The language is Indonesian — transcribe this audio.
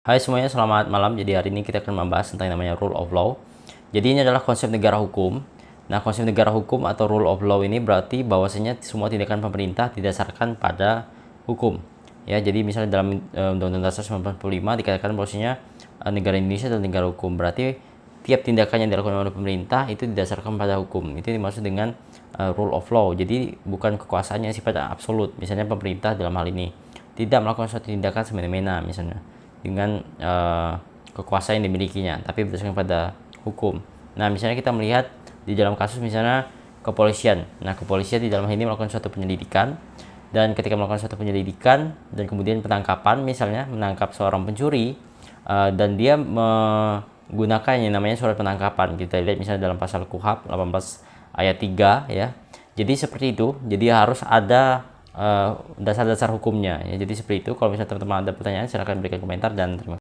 Hai semuanya, selamat malam. Jadi hari ini kita akan membahas tentang yang namanya rule of law. Jadi ini adalah konsep negara hukum. Nah, konsep negara hukum atau rule of law ini berarti bahwasanya semua tindakan pemerintah didasarkan pada hukum. Ya, jadi misalnya dalam Undang-Undang Dasar 1945 dikatakan bahwasanya negara Indonesia adalah negara hukum. Berarti tiap tindakan yang dilakukan oleh pemerintah itu didasarkan pada hukum. Itu dimaksud dengan rule of law. Jadi bukan kekuasaannya sifatnya absolut. Misalnya pemerintah dalam hal ini tidak melakukan suatu tindakan semena-mena misalnya dengan kekuasaan yang dimilikinya, tapi berdasarkan pada hukum. Nah, misalnya kita melihat di dalam kasus misalnya kepolisian. Nah, kepolisian di dalam hal ini melakukan suatu penyelidikan, dan ketika melakukan suatu penyelidikan dan kemudian penangkapan, misalnya menangkap seorang pencuri dan dia menggunakan yang namanya surat penangkapan. Kita lihat misalnya dalam pasal KUHP 18 ayat 3 ya. Jadi seperti itu. Jadi harus ada dasar-dasar hukumnya ya. Jadi seperti itu. Kalau misalnya teman-teman ada pertanyaan, silahkan berikan komentar dan terima kasih.